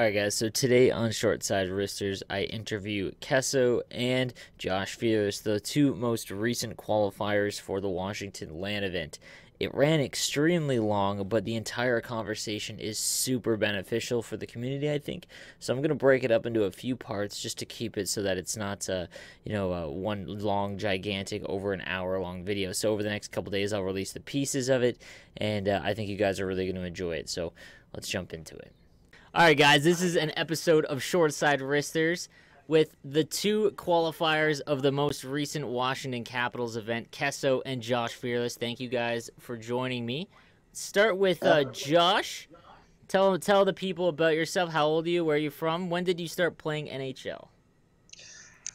Alright guys, so today on Short Side Wristers, I interview Keso and JoshFearless, the two most recent qualifiers for the Washington LAN event. It ran extremely long, but the entire conversation is super beneficial for the community, I think. So I'm going to break it up into a few parts just to keep it so that it's not, one long, gigantic, over an hour-long video. So over the next couple days, I'll release the pieces of it, and I think you guys are really going to enjoy it. So let's jump into it. Alright guys, this is an episode of Short Side Wristers with the two qualifiers of the most recent Washington Capitals event, Keso and JoshFearless. Thank you guys for joining me. Start with Josh. Tell the people about yourself. How old are you? Where are you from? When did you start playing NHL?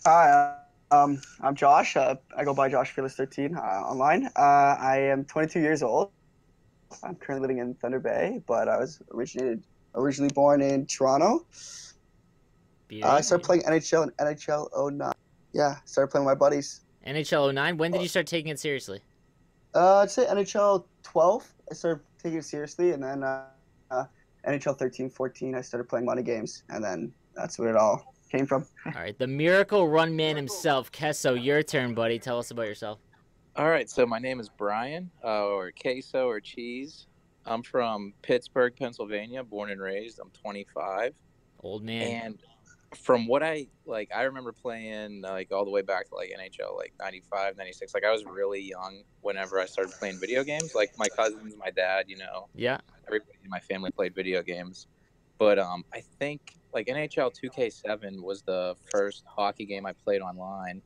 Hi, I'm Josh. I go by JoshFearless13 online. I am 22 years old. I'm currently living in Thunder Bay, but I was originally born in Toronto. I started playing NHL in NHL '09. Yeah, started playing with my buddies. NHL '09? When did you start taking it seriously? I'd say NHL 12. I started taking it seriously, and then NHL 13, 14, I started playing money games, and then that's where it all came from. All right, the Miracle Run Man himself, Keso, your turn, buddy. Tell us about yourself. All right, so my name is Brian, or Keso or Cheese. I'm from Pittsburgh, Pennsylvania, born and raised. I'm 25. Old man. And from what I remember playing all the way back to NHL 95, 96. I was really young whenever I started playing video games. My cousins, my dad, Yeah. Everybody in my family played video games. But I think NHL 2K7 was the first hockey game I played online.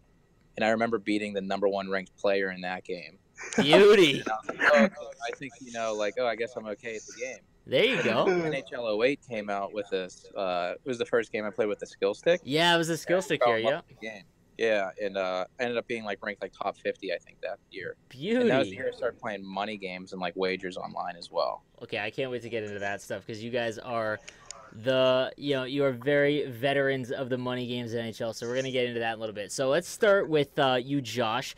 And I remember beating the #1 ranked player in that game. Beauty. I think, I guess I'm okay at the game. There you go. NHL 08 came out with this. It was the first game I played with the skill stick. Yeah, it was a skill stick here, yeah. Game. Yeah, and I ended up being ranked top 50, I think, that year. Beauty. And that was the year I started playing money games and wagers online as well. Okay, I can't wait to get into that stuff because you guys are you are very veterans of the money games in NHL, so we're going to get into that in a little bit. So let's start with you, Josh.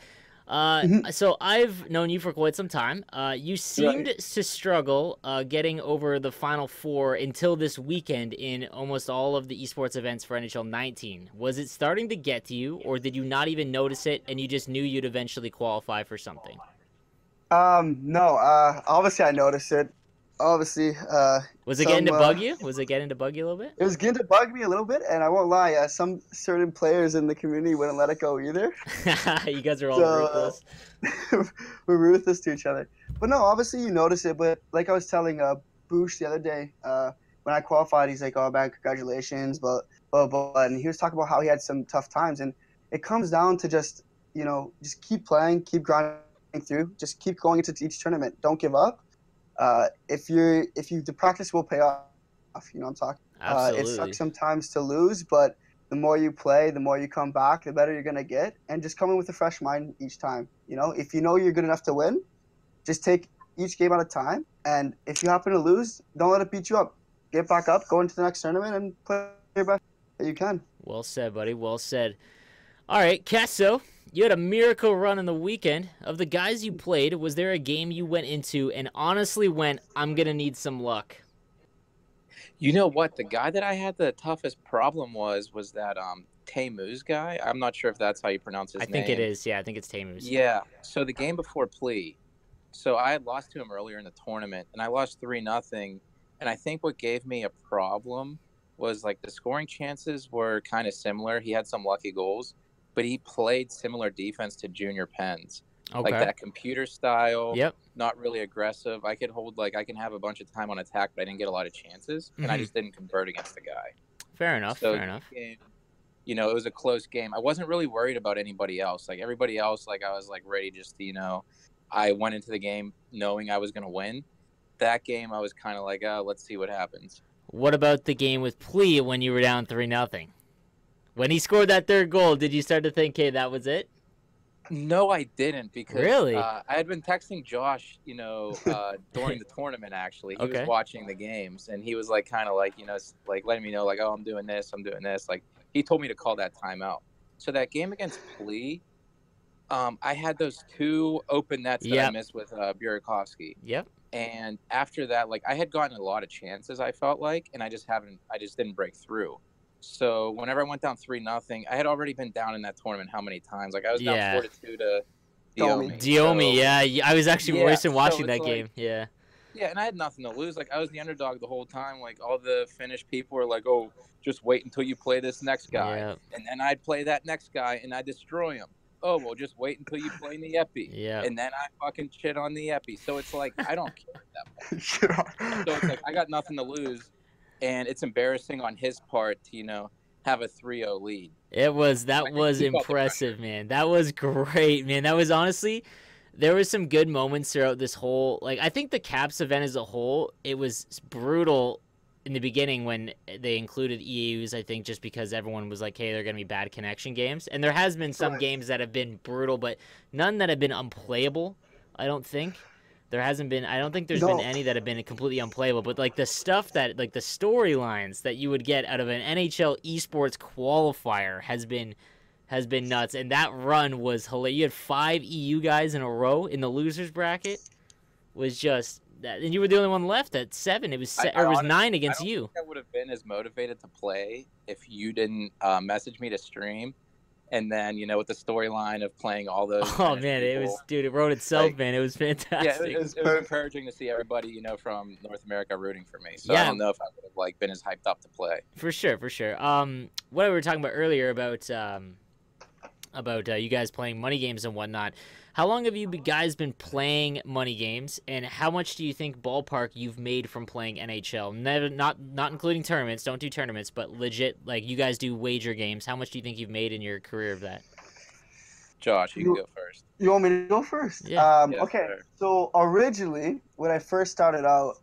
So I've known you for quite some time. You seemed to struggle getting over the Final Four until this weekend in almost all of the eSports events for NHL 19. Was it starting to get to you, or did you not even notice it and you just knew you'd eventually qualify for something? No, obviously I noticed it. Obviously, was it getting to bug you? Was it getting to bug you a little bit? It was getting to bug me a little bit, and I won't lie, some certain players in the community wouldn't let it go either. You guys are all ruthless. We're ruthless to each other. But no, obviously you notice it. But like I was telling Boosh the other day, when I qualified, he's like, "Oh man, congratulations!" But and he was talking about how he had some tough times, and it comes down to just just keep playing, keep grinding through, just keep going into each tournament. Don't give up. The practice will pay off. You know what I'm talking. Absolutely. It sucks sometimes to lose, but the more you play, the more you come back, the better you're gonna get. And just come in with a fresh mind each time. If you know you're good enough to win, just take each game at a time. And if you happen to lose, don't let it beat you up. Get back up, go into the next tournament, and play your best that you can. Well said, buddy. Well said. All right, Keso. You had a miracle run in the weekend. Of the guys you played, was there a game you went into and honestly went, I'm going to need some luck? You know what? The guy that I had the toughest problem was that Tammuz guy. I'm not sure if that's how you pronounce his name. I think it is. Yeah, I think it's Tammuz. Yeah. So the game before Plea. So I had lost to him earlier in the tournament, and I lost 3-0. And I think what gave me a problem was the scoring chances were kind of similar. He had some lucky goals. But he played similar defense to Junior Penn's. Okay. That computer style, yep. Not really aggressive. I could hold, I can have a bunch of time on attack, but I didn't get a lot of chances, and I just didn't convert against the guy. Fair enough, fair enough. Game, it was a close game. I wasn't really worried about anybody else. Everybody else, I was, ready just to, I went into the game knowing I was going to win. That game, I was kind of let's see what happens. What about the game with Plea when you were down 3-0? When he scored that third goal, did you start to think, hey, that was it? No, I didn't, because really? I had been texting Josh, during the tournament, actually. He was watching the games, and he was kind of letting me know, oh, I'm doing this. He told me to call that timeout. So that game against Plea, I had those 2 open nets that I Yep. missed with Burakovsky. Yep. And after that, like I had gotten a lot of chances, I felt like, and I just didn't break through. So whenever I went down 3-0, I had already been down in that tournament how many times? Like I was down Yeah. 4-2 to Domi. Diomi. Diomi, So yeah. I was actually yeah, racing so watching it's that like game. Yeah. yeah, and I had nothing to lose. Like I was the underdog the whole time. Like all the Finnish people were like, "Oh, just wait until you play this next guy," Yeah. and then I'd play that next guy and I'd destroy him. Oh well, just wait until you play Niepi, Yeah. and then I fucking shit on Niepi. So it's like I don't care that much. Sure. So it's like I got nothing to lose, and it's embarrassing on his part to have a 3-0 lead. That I think was he felt the impressive, pressure. man. That was great, man. That was honestly, there was some good moments throughout this whole, like, I think the Caps event as a whole, it was brutal in the beginning when they included EAUs, I think, just because everyone was like, hey, they're going to be bad connection games. And there has been some Right. games that have been brutal, but none that have been unplayable, I don't think. There hasn't been, I don't think there's been No. any that have been completely unplayable, but like the stuff that, like the storylines that you would get out of an NHL eSports qualifier has been nuts. And that run was hilarious. You had 5 EU guys in a row in the losers bracket. Was just that, and you were the only one left at 7. It was I it was honestly, 9 I against don't you. think I would have been as motivated to play if you didn't message me to stream, and then with the storyline of playing all those Oh Finnish man, it people. was, dude. It wrote itself, Like, man. It was yeah, fantastic. it was perfect. encouraging to see everybody from North America rooting for me. So I Yeah. don't know if I would have been as hyped up to play. For sure. What we were talking about earlier about you guys playing money games and whatnot. How long have you guys been playing money games, and how much do you think ballpark you've made from playing NHL? Never, not including tournaments. Don't do tournaments, but legit, like you guys do wager games. How much do you think you've made in your career of that? Josh, you can go first. You want me to go first? Yeah. Yes, Okay. sir. So originally, when I first started out,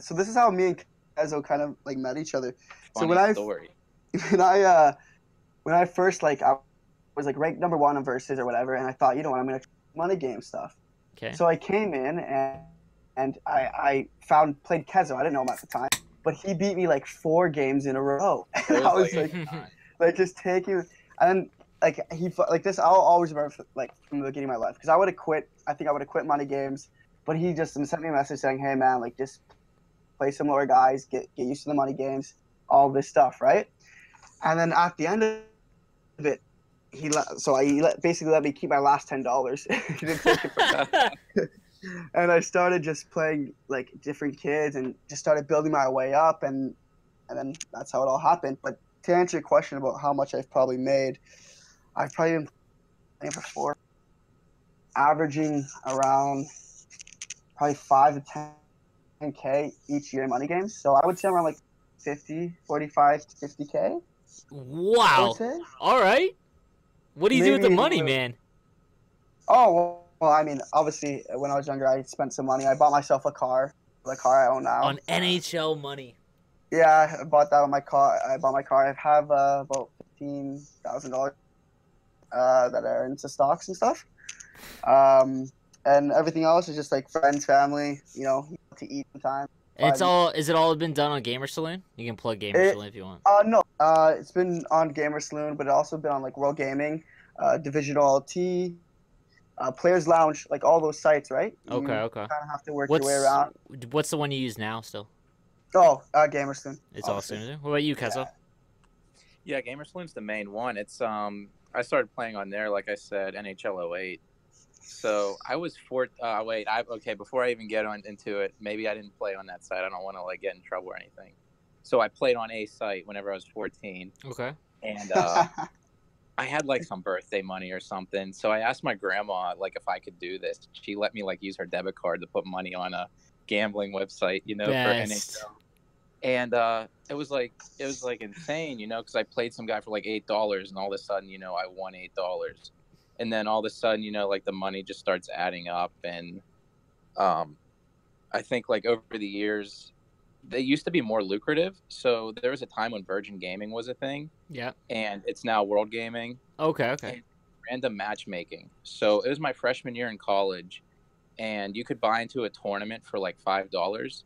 so this is how me and Kezo kind of like met each other. So Funny story. when I first I was like ranked number 1 in versus or whatever, and I thought, you know what, I'm gonna try money game stuff. Okay. So I came in and I played Kezo. I didn't know him at the time, but he beat me like 4 games in a row. It And was I was like like just taking, and like like this, I'll always remember from the beginning of my life, because I would have quit. I think I would have quit money games, but he just sent me a message saying, "Hey man, like just play some lower guys, get used to the money games, all this stuff, right?" And then at the end of it, he basically let me keep my last $10. He didn't take it from me. And I started just playing like different kids and just started building my way up, and then that's how it all happened. But to answer your question about how much I've probably made, I've probably been playing for 4, averaging around probably 5 to 10K each year in money games. So I would say around like 45 to 50K. I Wow. would say. All right. What do you do with the Maybe a money, little- man? Oh well, I mean, obviously, when I was younger, I spent some money. I bought myself a car, the car I own now. On NHL money. Yeah, I bought that on my car. I bought my car. I have about $15,000 that are into stocks and stuff. And everything else is just like friends, family, to eat sometimes. And is it all been done on Gamer Saloon? You can plug Gamer Saloon if you want. No. It's been on Gamer Saloon, but it also been on like World Gaming, Divisional LT, Players Lounge, like all those sites, right? Okay. You kind of have to work your way around. What's the one you use now still? Oh, Gamer Saloon. It's all Saloon. What about you, Keso? Yeah, Gamer Saloon's the main one. It's I started playing on there, like I said, NHL 08. So I was before I even get into it, maybe I didn't play on that site. I don't want to like get in trouble or anything. So I played on a site whenever I was 14. Okay. And I had like some birthday money or something. So I asked my grandma like if I could do this. She let me like use her debit card to put money on a gambling website, for NHL. And it was like insane, because I played some guy for like $8, and all of a sudden, I won $8. And then all of a sudden, like the money just starts adding up. And I think like over the years, they used to be more lucrative. So there was a time when Virgin Gaming was a thing. Yeah. And it's now World Gaming. Okay. And random matchmaking. So it was my freshman year in college, and you could buy into a tournament for like $5.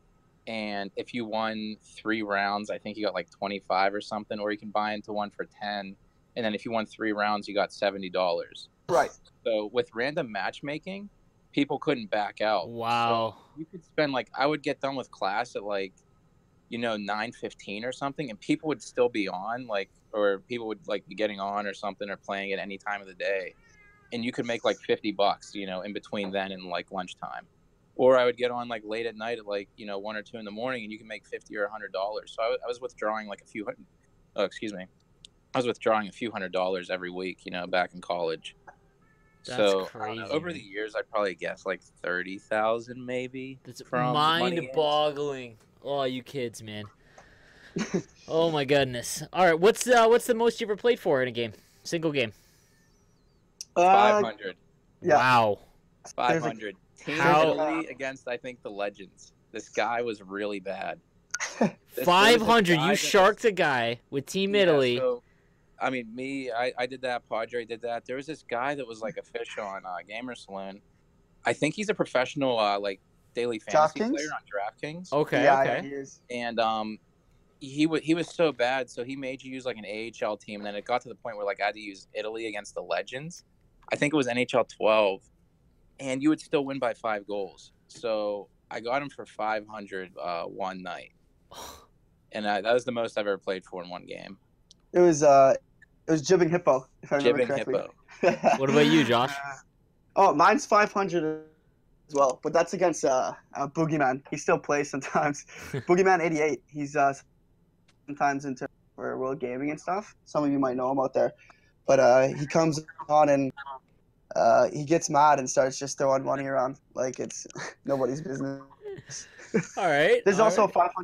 And if you won 3 rounds, I think you got like 25 or something, or you can buy into one for 10. And then if you won 3 rounds, you got $70. Right. So with random matchmaking, people couldn't back out. Wow. So you could spend like, I would get done with class at like, 9:15 or something, and people would still be on, like, or people would like be getting on or something or playing at any time of the day, and you could make like $50, in between then and like lunchtime. Or I would get on like late at night at like 1 or 2 in the morning, and you can make $50 or $100. So I was withdrawing like a few hundred. Oh, excuse me. I was withdrawing a few $100s every week, back in college. That's So crazy. over the years, I'd probably guess like 30,000 maybe. That's from money games. mind-boggling. Oh, you kids, man. Oh my goodness. All right, what's the most you ever played for in a game? Single game. 500. Yeah. Wow. 500. Team How- Italy against, I think, the Legends. This guy was really bad. 500. You sharked a guy with Team Italy. So, I mean, I did that. Padre did that. There was this guy that was like a fish on Gamer Saloon. I think he's a professional like daily fantasy DraftKings? player on DraftKings. Okay, Yeah, okay. he is. And he was so bad, so he made you use like an AHL team, and then it got to the point where like I had to use Italy against the Legends. I think it was NHL 12, and you would still win by 5 goals. So I got him for 500 one night, and that was the most I've ever played for in one game. It was Jibbing Hippo, if I remember Jibbing correctly. Hippo. What about you, Josh? Oh, mine's 500 as well, but that's against Boogeyman. He still plays sometimes. Boogeyman 88. He's sometimes into for World Gaming and stuff. Some of you might know him out there, but he comes on and he gets mad and starts just throwing money around like it's nobody's business. All right. There's all also right.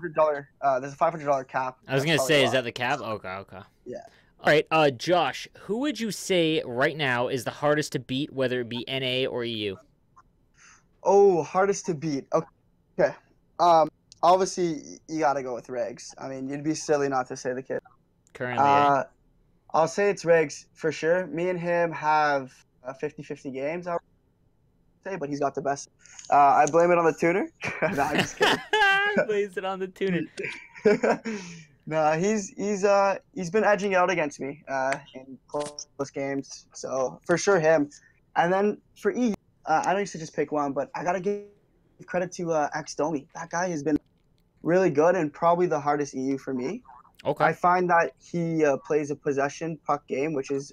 there's a $500 cap. I was gonna say, is that the cap? Okay, okay. Yeah. All right, Josh, who would you say right now is the hardest to beat, whether it be NA or EU? Oh, hardest to beat. Okay. Obviously you gotta go with Regs. I mean, you'd be silly not to say the kid. Currently, eh? I'll say it's Regs for sure. Me and him have 50-50 games, I would say, but he's got the best. I blame it on the tuner. No, I'm just kidding. Blaze it on the tuner. No, he's been edging out against me in close games, so for sure him. And then for EU, I know you should just pick one, but I gotta give credit to Domi. That guy has been really good and probably the hardest EU for me. Okay. I find that he plays a possession puck game, which is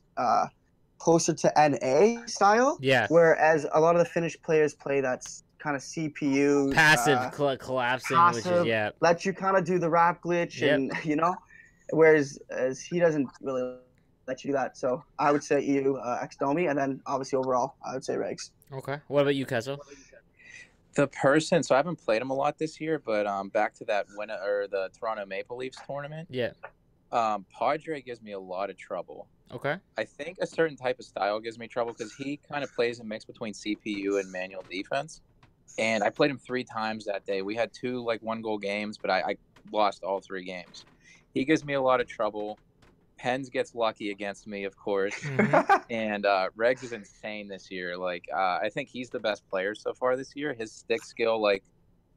closer to NA style. Yeah. Whereas a lot of the Finnish players play that kind of CPU Passive collapsing, which is, yeah. Let you kind of do the rap glitch, and whereas he doesn't really let you do that. So I would say EU Domi, and then obviously overall I would say Regs. Okay. What about you, Keso? The person, so I haven't played him a lot this year, but back to that winner or the Toronto Maple Leafs tournament. Yeah. Padre gives me a lot of trouble. Okay. I think a certain type of style gives me trouble because he kind of plays a mix between CPU and manual defense. And I played him 3 times that day. We had 2 like 1-goal games, but I lost all 3 games. He gives me a lot of trouble. Pens gets lucky against me, of course. Mm-hmm. And Regs is insane this year. Like I think he's the best player so far this year. His stick skill, like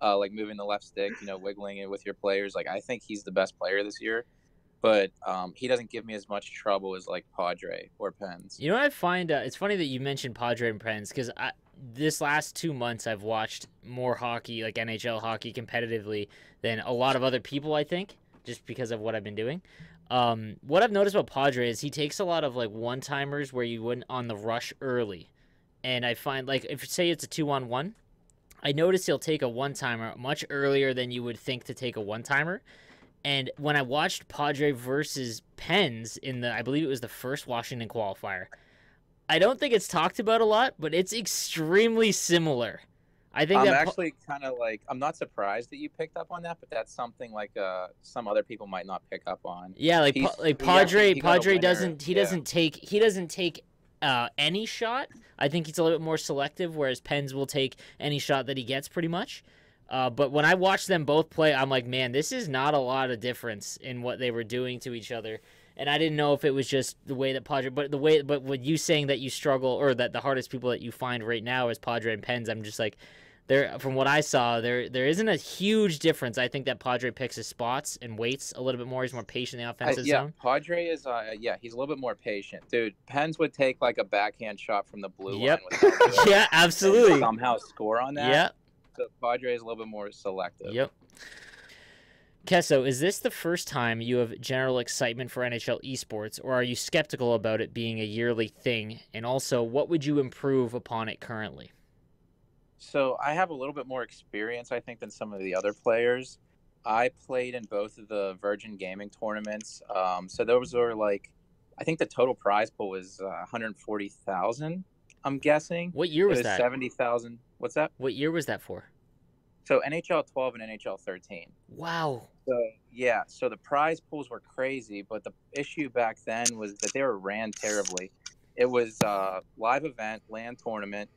moving the left stick, wiggling it with your players. Like I think he's the best player this year. But he doesn't give me as much trouble as like Padre or Pens. You know what I find? It's funny that you mentioned Padre and Pens because this last 2 months I've watched more hockey, like NHL hockey, competitively than a lot of other people. I think just because of what I've been doing. What I've noticed about Padre is he takes a lot of like one-timers where you wouldn't on the rush early, and I find like if say it's a 2-on-1, I notice he'll take a one-timer much earlier than you would think to take a one-timer. And when I watched Padre versus Pens in I believe it was the first Washington qualifier, I don't think it's talked about a lot, but it's extremely similar. I think I'm actually kind of like, I'm not surprised that you picked up on that, but that's something like some other people might not pick up on. Yeah, like Padre doesn't take any shot. I think he's a little bit more selective, whereas Pens will take any shot that he gets pretty much. But when I watched them both play, I'm like, man, this is not a lot of difference in what they were doing to each other. And I didn't know if it was just the way that Padre, but with you saying that you struggle or that the hardest people that you find right now is Padre and Pens, I'm just like, There, from what I saw, there isn't a huge difference. I think that Padre picks his spots and waits a little bit more. He's more patient in the offensive zone. Padre is he's a little bit more patient, dude. Pens would take like a backhand shot from the blue Yep. line without Yeah, absolutely. somehow score on that. Yep. So Padre is a little bit more selective. Yep. Keso, is this the first time you have general excitement for NHL esports, or are you skeptical about it being a yearly thing? And also, what would you improve upon it currently? So I have a little bit more experience, I think, than some of the other players. I played in both of the Virgin Gaming tournaments. So those were like, I think the total prize pool was 140,000. I'm guessing. What year was it was that? 70,000. What's that? What year was that for? So NHL 12 and NHL 13. Wow. So yeah, so the prize pools were crazy, but the issue back then was that they were ran terribly. It was live event, LAN tournament.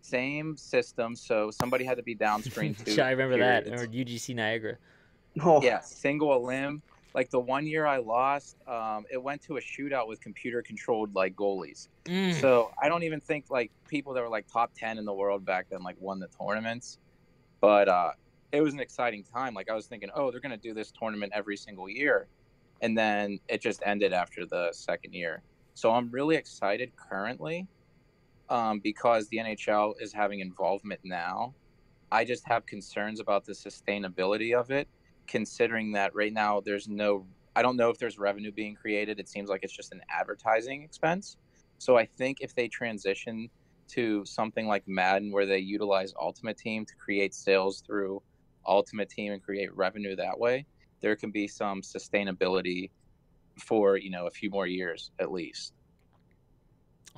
Same system, so somebody had to be downscreen too. I remember that. I remember UGC Niagara. Oh. Yeah, single elim. Like the one year I lost, it went to a shootout with computer-controlled like goalies. So I don't even think like people that were like top 10 in the world back then like won the tournaments. But it was an exciting time. Like I was thinking, oh, they're gonna do this tournament every single year, and then it just ended after the second year. So I'm really excited currently. Because the NHL is having involvement now. I just have concerns about the sustainability of it, considering that right now I don't know if there's revenue being created. It seems like it's just an advertising expense. So I think if they transition to something like Madden, where they utilize Ultimate Team to create sales through Ultimate Team and create revenue that way, there can be some sustainability for, a few more years at least.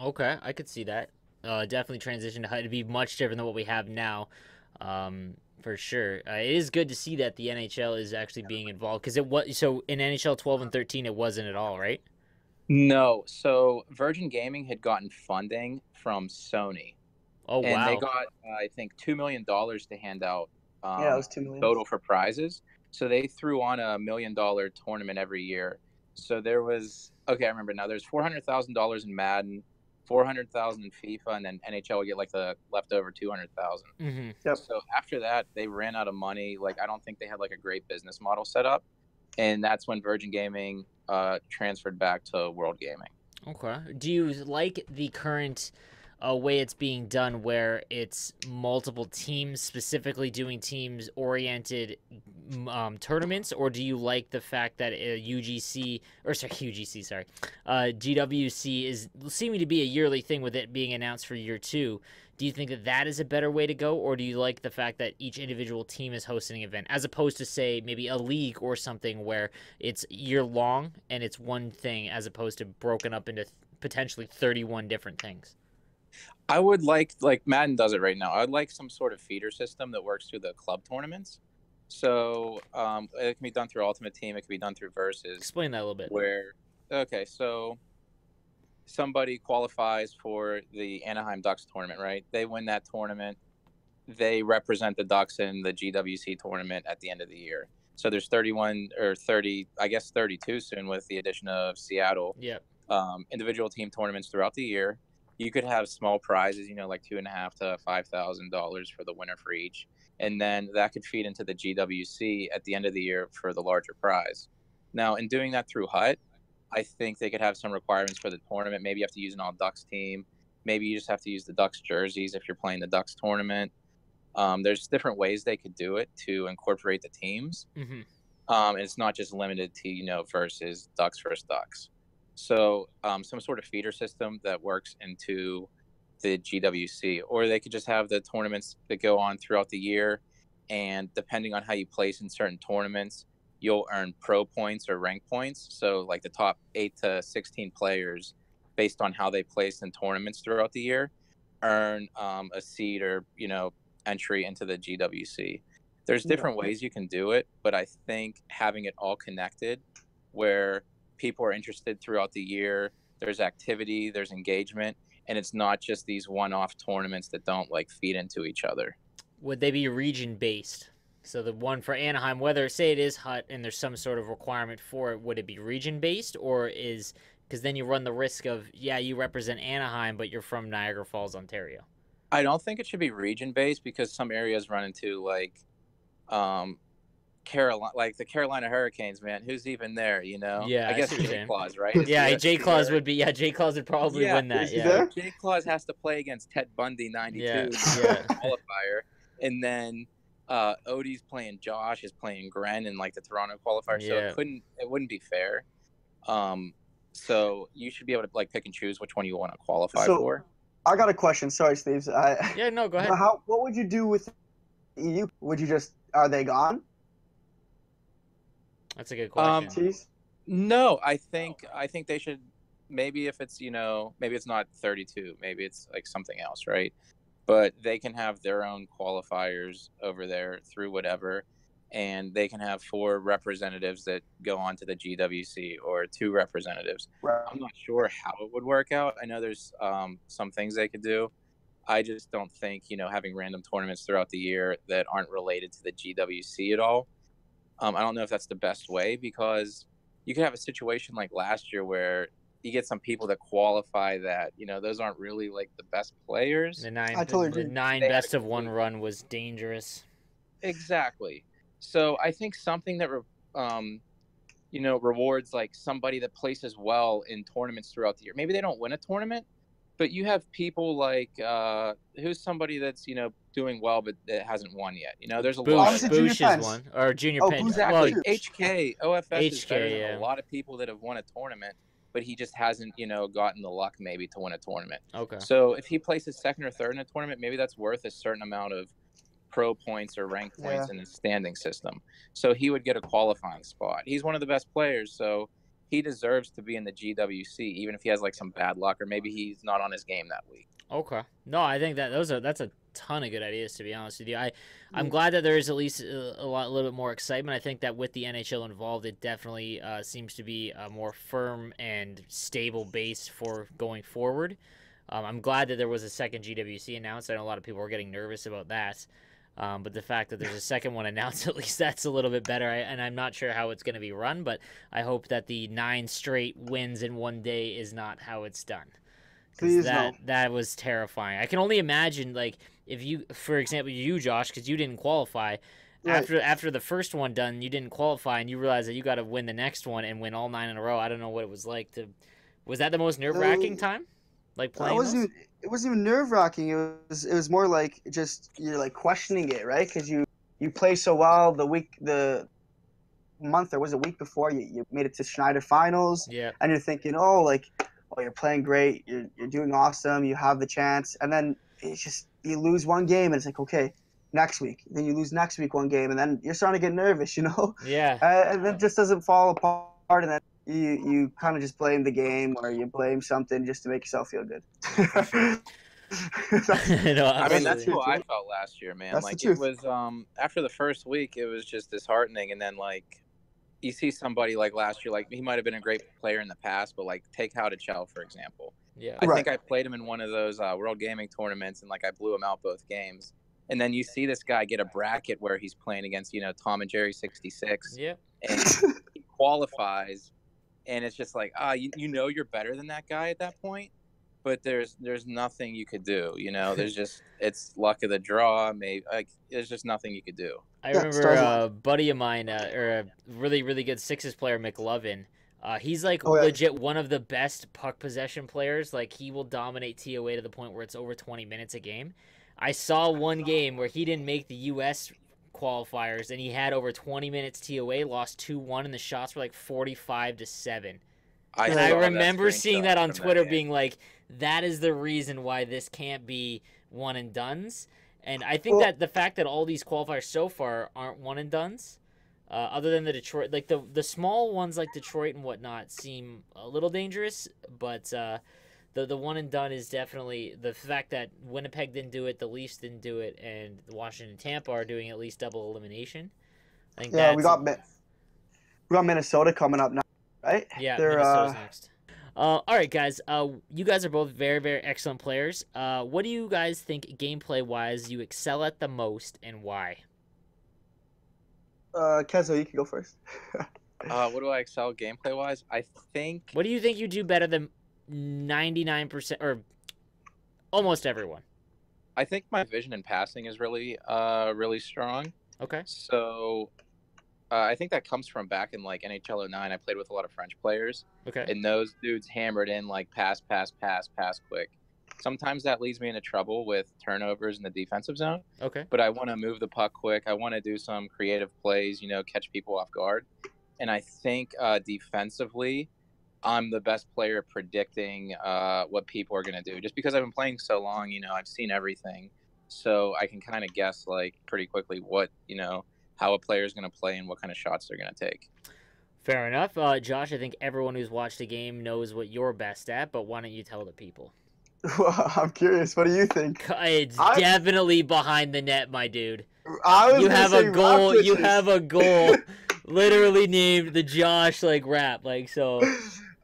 Okay, I could see that. Definitely transition to be much different than what we have now, for sure. It is good to see that the NHL is actually being involved, because it was so in NHL 12 and 13 it wasn't at all, right? No, so Virgin Gaming had gotten funding from Sony. Oh, and wow. they got I think $2 million to hand out Yeah, it was $2 million total for prizes. So they threw on $1 million tournament every year. So there was I remember now. There's $400,000 in Madden, 400,000 in FIFA, and then NHL would get like the leftover 200,000. Mm-hmm. Yep. So after that, they ran out of money. Like I don't think they had like a great business model set up, and that's when Virgin Gaming transferred back to World Gaming. Okay. Do you like the current way it's being done, where it's multiple teams specifically doing teams-oriented tournaments, or do you like the fact that GWC is seeming to be a yearly thing with it being announced for year 2? Do you think that that is a better way to go, or do you like the fact that each individual team is hosting an event, as opposed to, say, maybe a league or something where it's year-long and it's one thing, as opposed to broken up into potentially 31 different things? I would like Madden does it right now. I would like some sort of feeder system that works through the club tournaments. So it can be done through Ultimate Team. It can be done through Versus. Explain that a little bit. So somebody qualifies for the Anaheim Ducks tournament, right? They win that tournament. They represent the Ducks in the GWC tournament at the end of the year. So there's 31 or 30, I guess 32 soon with the addition of Seattle. Yep. Individual team tournaments throughout the year. You could have small prizes, like $2,500 to $5,000 for the winner for each. And then that could feed into the GWC at the end of the year for the larger prize. Now, in doing that through HUT, I think they could have some requirements for the tournament. Maybe you have to use an all Ducks team. Maybe you just have to use the Ducks jerseys if you're playing the Ducks tournament. There's different ways they could do it to incorporate the teams. Mm-hmm. And it's not just limited to, versus Ducks versus Ducks. So some sort of feeder system that works into the GWC, or they could just have the tournaments that go on throughout the year. And depending on how you place in certain tournaments, you'll earn pro points or rank points. So like the top 8 to 16 players, based on how they place in tournaments throughout the year, earn a seed or, entry into the GWC. There's different ways you can do it, but I think having it all connected where people are interested throughout the year, there's activity, there's engagement, and it's not just these one-off tournaments that don't feed into each other. Would they be region-based? So the one for Anaheim, whether say it is HUT and there's some sort of requirement for it, would it be region-based, or because then you run the risk of, you represent Anaheim, but you're from Niagara Falls, Ontario? I don't think it should be region based because some areas run into like Carolina, like the Carolina Hurricanes, man. Who's even there? Yeah, I I guess see what you're J saying. Claus, right? Is Yeah, J he Claus there? would be. Yeah, J Claus would probably Yeah. win that. Is he Yeah. So there? J Claus has to play against Ted Bundy Yeah. '92 Yeah. qualifier, and then Odie's playing Josh is playing Gren in like the Toronto qualifier. So Yeah. it wouldn't be fair. So you should be able to like pick and choose which one you want to qualify So for. I got a question. Sorry, Steve. Yeah. No, go ahead. What would you do with EU? Would you just are they gone? That's a good question. Jeez. No, I think they should, maybe if it's maybe it's not 32, maybe it's like something else, right? But they can have their own qualifiers over there through whatever, and they can have 4 representatives that go on to the GWC or 2 representatives. Right. I'm not sure how it would work out. I know there's some things they could do. I just don't think having random tournaments throughout the year that aren't related to the GWC at all. I don't know if that's the best way, because you could have a situation like last year where you get some people that qualify that those aren't really like the best players. The nine, I totally the agree. nine They had best a of one complete- run was dangerous. Exactly. So I think something that rewards like somebody that places well in tournaments throughout the year. Maybe they don't win a tournament, but you have people like who's somebody that's doing well but that hasn't won yet. There's a lot Obviously, of Junior Boosh is Pence. one, or Junior Oh, Pen. Boosh Well, actually- HK OFS is better HK, than yeah. a lot of people that have won a tournament, but he just hasn't gotten the luck maybe to win a tournament. okay. So if he places second or third in a tournament, maybe that's worth a certain amount of pro points or rank points in the standing system. So he would get a qualifying spot. He's one of the best players, so he deserves to be in the GWC, even if he has like some bad luck or maybe he's not on his game that week. Okay. No, I think that's a ton of good ideas, to be honest with you. I'm glad that there is at least a little bit more excitement. I think that with the NHL involved, it definitely seems to be a more firm and stable base for going forward. I'm glad that there was a second GWC announced. I know a lot of people were getting nervous about that. But the fact that there's a second one announced, at least that's a little bit better. And I'm not sure how it's going to be run, but I hope that the 9 straight wins in one day is not how it's done. Please That was terrifying. I can only imagine, like, if you, for example, you, Josh, because you didn't qualify, Right. after the first one done, you didn't qualify, and you realize that you got to win the next one and win all 9 in a row. I don't know what it was like to. Was that the most nerve-wracking time? Like playing those? It wasn't even nerve wracking. It was more like just you're like questioning it, right? Because you play so well the month or was it week before you made it to Schneider finals, Yeah. and you're thinking, you're playing great, you're doing awesome, you have the chance, and then it's just you lose one game and it's like, okay, next week, then you lose next week one game, and then you're starting to get nervous, Yeah. and then it just doesn't fall apart, and then you kind of just blame the game or you blame something just to make yourself feel good. No, I mean, that's absolutely. how I felt last year, man. That's the Like truth. it was after the first week, it was just disheartening, and then like you see somebody like last year, like he might have been a great player in the past, but like take How to Chell, for example. Yeah. I Right. think I played him in one of those World Gaming tournaments, and like I blew him out both games. And then you see this guy get a bracket where he's playing against Tom and Jerry 66, Yeah. and he qualifies, and it's just like you're better than that guy at that point, but there's nothing you could do. There's just it's luck of the draw. Maybe like there's just nothing you could do. I Yeah, remember stars a align. buddy of mine, or a really, really good Sixers player, McLovin. He's like Oh, yeah. legit one of the best puck possession players. Like he will dominate TOA to the point where it's over 20 minutes a game. I saw one game where he didn't make the U.S. qualifiers, and he had over 20 minutes TOA, lost 2-1, and the shots were like 45-7. And I saw that remember seeing screenshot that on from Twitter game. being like, that is the reason why this can't be one and dones. And I think that the fact that all these qualifiers so far aren't one and dones, other than the Detroit, like the small ones like Detroit and whatnot seem a little dangerous, but the one and done is definitely the fact that Winnipeg didn't do it, the Leafs didn't do it, and Washington and Tampa are doing at least double elimination. I think Yeah, we got Minnesota coming up now, right? Yeah, They're Minnesota's next. All right, guys. You guys are both very, very excellent players. What do you guys think, gameplay-wise, you excel at the most, and why? Keso, you can go first. What do I excel gameplay wise? I think What do you think you do better than 99% or almost everyone? I think my vision and passing is really really strong. Okay. So I think that comes from back in like NHL '09. I played with a lot of French players, Okay. and those dudes hammered in like pass, pass, pass, pass quick. Sometimes that leads me into trouble with turnovers in the defensive zone, Okay. but I want to move the puck quick. I want to do some creative plays, catch people off guard. And I think defensively, I'm the best player at predicting what people are going to do. Just because I've been playing so long, I've seen everything. So I can kind of guess like pretty quickly what, how a player is going to play and what kind of shots they're going to take. Fair enough. Josh, I think everyone who's watched the game knows what you're best at, but why don't you tell the people? Well, I'm curious. What do you think? It's definitely behind the net, my dude. You have a goal. You have a goal. Literally named the Josh rap so.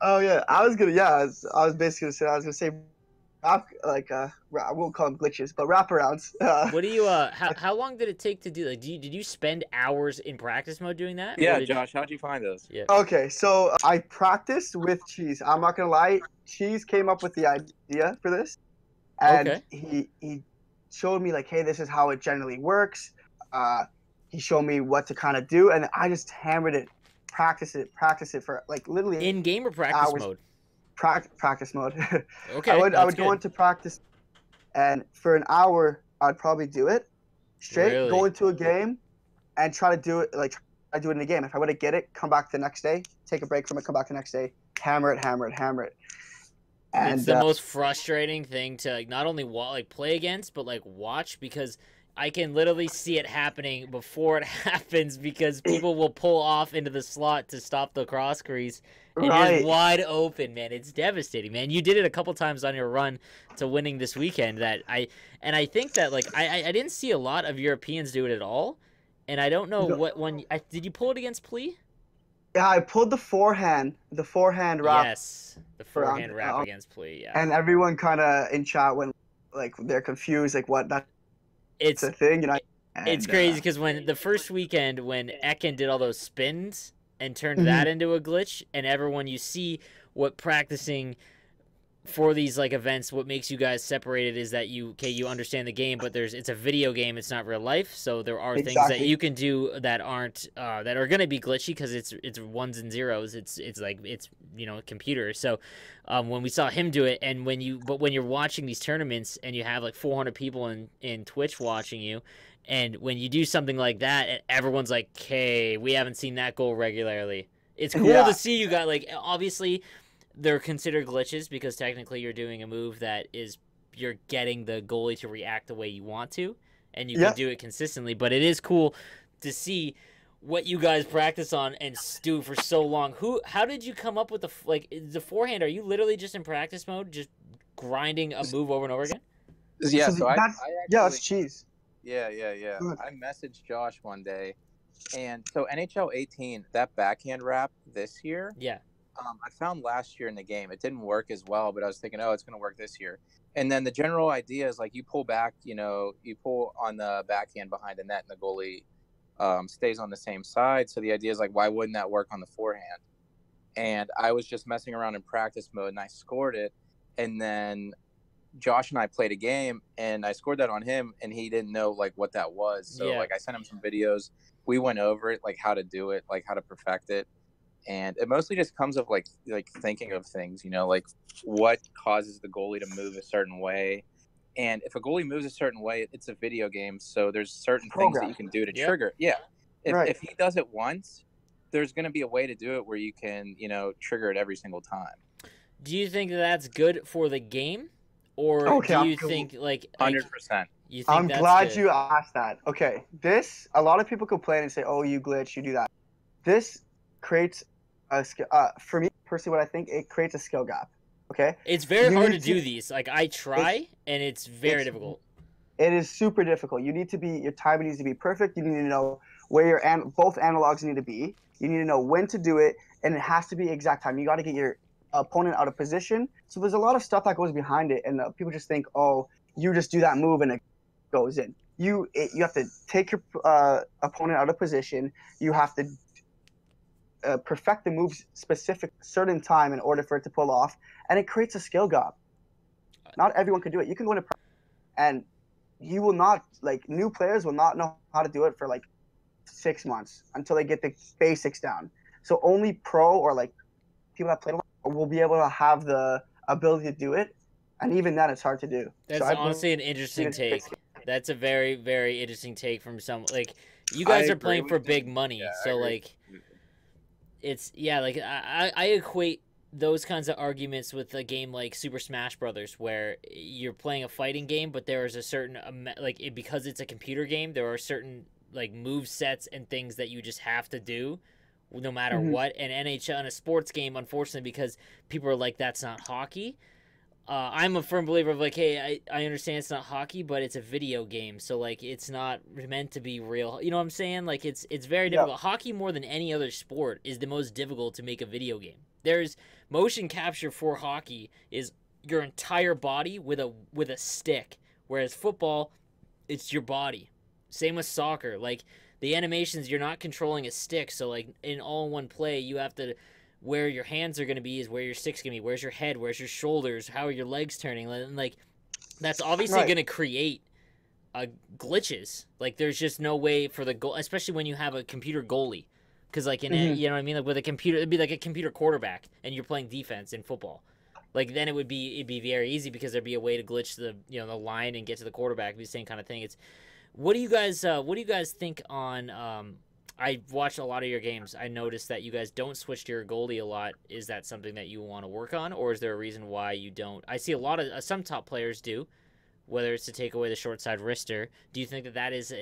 Oh yeah, I was basically gonna say rap I won't call them glitches, but wraparounds. What do you how long did it take to do did you spend hours in practice mode doing that? Yeah, Josh, how'd you find those? Yeah. Okay, so I practiced with Cheese. I'm not gonna lie, Cheese came up with the idea for this, and he showed me like, hey, this is how it generally works. He showed me what to kind of do, and I just hammered it, practice it for like literally in game or practice hours. mode. Practice mode. Okay, I would go into practice, and for an hour I'd probably do it straight. Really? Go into a game, and try to do it I do it in a game. If I wouldn't get it, come back the next day, take a break from it, come back the next day, hammer it. And it's the most frustrating thing to not only play against, but watch, because I can literally see it happening before it happens, because people will pull off into the slot to stop the cross crease, and you're just wide open, man. It's devastating, man. You did it a couple times on your run to winning this weekend. I think that I didn't see a lot of Europeans do it at all, and I don't know what one. Did you pull it against Plea? Yeah, I pulled the forehand wrap. Yes, the forehand wrap against Plea. Yeah, and everyone kind of in chat when they're confused, what that. It's a thing, it's crazy because when the first weekend when Ekin did all those spins and turned that into a glitch, and everyone, you see what practicing for these events, what makes you guys separated is that you understand the game, but it's a video game, it's not real life, so there are things that you can do that aren't that are going to be glitchy because it's ones and zeros, it's computer. So when we saw him do it, and when you're watching these tournaments and you have 400 people in Twitch watching you, and when you do something like that and everyone's like, "Hey, we haven't seen that goal regularly," it's cool to see you got obviously they're considered glitches because technically you're doing a move that you're getting the goalie to react the way you want to, and you can do it consistently. But it is cool to see what you guys practice on and do for so long. How did you come up with the forehand? Are you literally just in practice mode, just grinding a move over and over again? Yeah, so I actually, it's Cheese. Yeah. I messaged Josh one day, and so NHL 18, that backhand wrap this year. Yeah. I found last year in the game, it didn't work as well, but I was thinking, it's going to work this year. And then the general idea is you pull back, you pull on the backhand behind the net, and the goalie stays on the same side. So the idea is why wouldn't that work on the forehand? And I was just messing around in practice mode, and I scored it. And then Josh and I played a game, and I scored that on him, and he didn't know what that was. So I sent him some videos. We went over it, how to do it, how to perfect it. And it mostly just comes of thinking of things, what causes the goalie to move a certain way. And if a goalie moves a certain way, it's a video game, so there's certain things that you can do to trigger. Yeah. If he does it once, there's going to be a way to do it where you can, trigger it every single time. Do you think that's good for the game, or do you think 100%? I'm glad you asked that. Okay, a lot of people complain and say, "Oh, you glitch, you do that." This creates for me personally, what I think, it creates a skill gap. Okay, it's very hard to do these. I try, and it's very difficult. It is super difficult. Your timing needs to be perfect. You need to know where both analogs need to be. You need to know when to do it, and it has to be exact time. You got to get your opponent out of position. So there's a lot of stuff that goes behind it, and people just think, "Oh, you just do that move and it goes in." You have to take your opponent out of position. You have to perfect the moves specific certain time in order for it to pull off, and it creates a skill gap. Not everyone can do it. You can go into and you will not like new players will not know how to do it for like 6 months until they get the basics down. So only pro or like people that play will be able to have the ability to do it, and even then, it's hard to do. That's so honestly an interesting take. That's a very, very interesting take from some like you I guys are agree playing for with big you. money, Yeah, I so agree. like it's like I equate those kinds of arguments with a game like Super Smash Brothers, where you're playing a fighting game, but there is a certain because it's a computer game, there are certain like move sets and things that you just have to do no matter what. And NHL in a sports game, unfortunately, because people are like, that's not hockey. I'm a firm believer of like, hey, I understand it's not hockey, but it's a video game, so like it's not meant to be real. You know what I'm saying? Like it's very difficult. Hockey, more than any other sport, is the most difficult to make a video game. There's motion capture for hockey is your entire body with a stick, whereas football, it's your body. Same with soccer. Like the animations, you're not controlling a stick, so like in all one play, you have to. Where your hands are going to be is where your stick's going to be. Where's your head? Where's your shoulders? How are your legs turning? And like, that's obviously going to create glitches. Like, there's just no way for the goal, especially when you have a computer goalie. Because, like, you know what I mean? Like, with a computer, it'd be like a computer quarterback, and you're playing defense in football. Like, then it'd be very easy because there'd be a way to glitch the line and get to the quarterback. It'd be the same kind of thing. What do you guys think on I watched a lot of your games. I noticed that you guys don't switch to your goalie a lot. Is that something that you want to work on, or is there a reason why you don't? I see a lot of some top players do, whether it's to take away the short side wrister. Do you think that is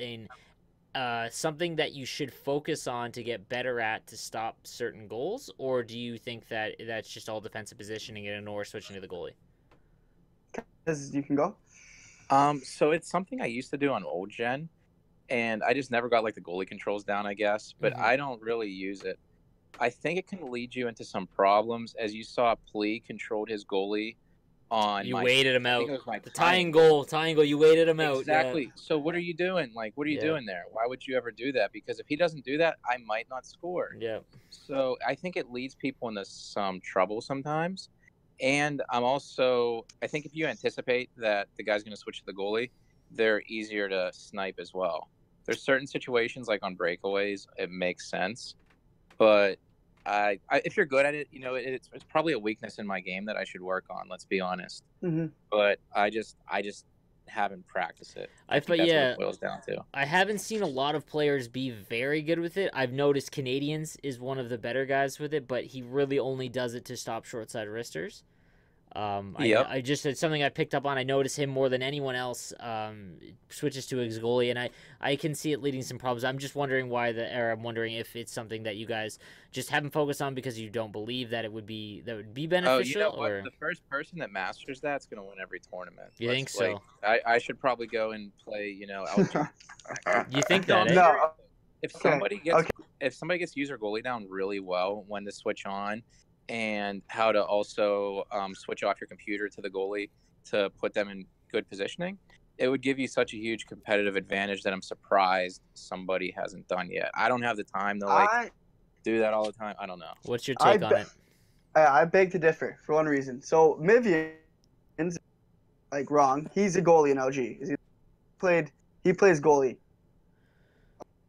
something that you should focus on to get better at to stop certain goals, or do you think that that's just all defensive positioning and ignore switching to the goalie? You can go. So it's something I used to do on old gen. And I just never got like the goalie controls down, I guess. But I don't really use it. I think it can lead you into some problems. As you saw, Plea controlled his goalie on. You waited him out. The tying goal. You waited him out. Exactly. Yeah. So what are you doing? Like, what are you doing there? Why would you ever do that? Because if he doesn't do that, I might not score. Yeah. So I think it leads people into some trouble sometimes. And I think if you anticipate that the guy's going to switch to the goalie, they're easier to snipe as well. There's certain situations like on breakaways, it makes sense, but if you're good at it, it's probably a weakness in my game that I should work on. Let's be honest. But I just haven't practiced it. That's what it boils down to. I haven't seen a lot of players be very good with it. I've noticed Canadians is one of the better guys with it, but he really only does it to stop short side wristers. It's something I picked up on. I notice him more than anyone else switches to his goalie, and I can see it leading some problems. I'm just wondering I'm wondering if it's something that you guys just haven't focused on because you don't believe that it would be beneficial. Oh, you know what? The first person that masters that's going to win every tournament. You think so? I should probably go and play. You think that? No. If somebody gets user goalie down really well, when to switch on, and how to also switch off your computer to the goalie to put them in good positioning, it would give you such a huge competitive advantage that I'm surprised somebody hasn't done yet. I don't have the time to do that all the time. I don't know. What's your take on it? I beg to differ for one reason. So Mivian's like wrong. He's a goalie in LG. He plays goalie.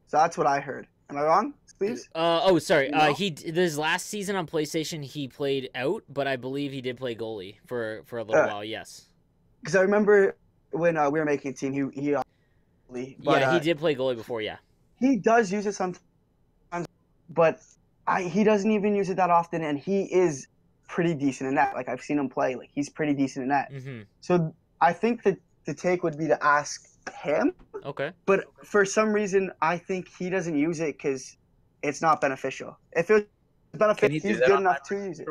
So that's what I heard. Am I wrong? Please? Sorry. This last season on PlayStation he played out, but I believe he did play goalie for a little while. Yes. Because I remember when we were making a team, he did play goalie before. Yeah. He does use it sometimes, but he doesn't even use it that often, and he is pretty decent in that. Like I've seen him play. Like he's pretty decent in that. So I think that the take would be to ask him. Okay. But for some reason, I think he doesn't use it because it's not beneficial. If it was beneficial, he's good enough to use it.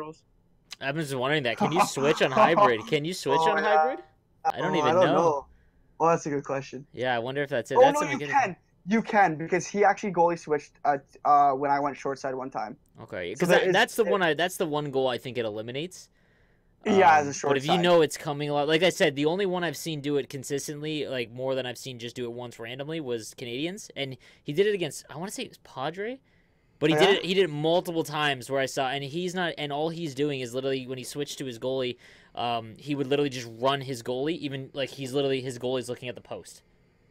I was just wondering that. Can you switch on hybrid? Hybrid? I don't even know. Well, that's a good question. Yeah, I wonder if that's it. You can because he actually goalie switched when I went short side one time. Okay, because that's the one goal I think it eliminates. As a short But if you know it's coming a lot, like I said, the only one I've seen do it consistently, like more than I've seen just do it once randomly, was Canadians, and he did it against, I want to say it was Padre, but he did it multiple times where I saw, and all he's doing is literally when he switched to his goalie, he would literally just run his goalie, even like his goalie's looking at the post.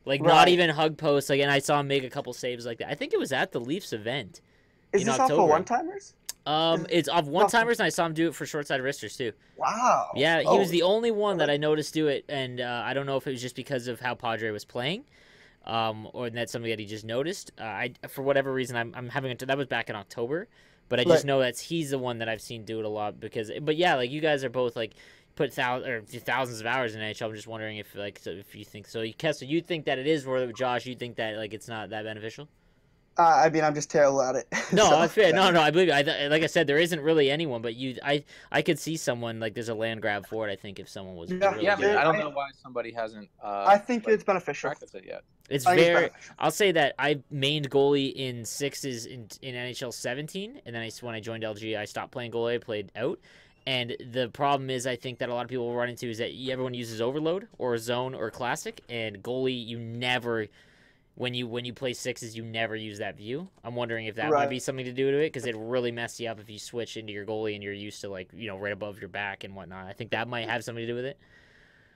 Like, not Right. even hug posts. Like, and I saw him make a couple saves like that. I think it was at the Leafs event Is in this all October. for one-timers? It's of one-timers, and I saw him do it for short-sided wristers, too. Wow. Yeah, he Oh, was the only one that I noticed do it, and I don't know if it was just because of how Padre was playing, or that's something that he just noticed. For whatever reason, I'm having that was back in October, but I just know he's the one that I've seen do it a lot but yeah, like you guys are both like put thousands of hours in NHL. I'm just wondering if if you think so. Kessler, you think that it is, or Josh, you think that like it's not that beneficial? I mean, I'm just terrible at it. No, so, that's fair. No, I believe you. Like I said, there isn't really anyone, but I could see someone like there's a land grab for it. I think if someone was really Yeah, good. man, I don't know why somebody hasn't. I think it's beneficial. Practiced it yet. It's I think very. beneficial. I'll say that I mained goalie in sixes in NHL 17, and then when I joined LG, I stopped playing goalie. I played out. And the problem is, I think that a lot of people will run into is that everyone uses overload or zone or classic, and goalie you never. When you play sixes, you never use that view. I'm wondering if that might be something to do with it, because it really mess you up if you switch into your goalie and you're used to right above your back and whatnot. I think that might have something to do with it.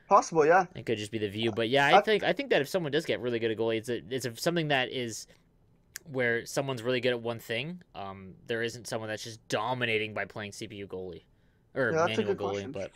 Possible, yeah. It could just be the view, but yeah, I think that if someone does get really good at goalie, it's something that is where someone's really good at one thing. There isn't someone that's just dominating by playing CPU goalie or manual goalie, but.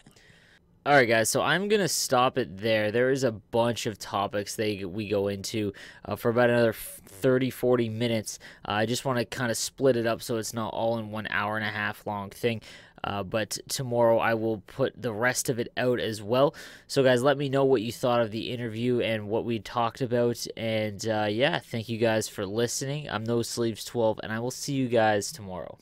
All right, guys, so I'm going to stop it there. There is a bunch of topics we go into for about another 30, 40 minutes. I just want to kind of split it up so it's not all in 1 hour and a half long thing. But tomorrow I will put the rest of it out as well. So, guys, let me know what you thought of the interview and what we talked about. And, yeah, thank you guys for listening. I'm No Sleeves 12, and I will see you guys tomorrow.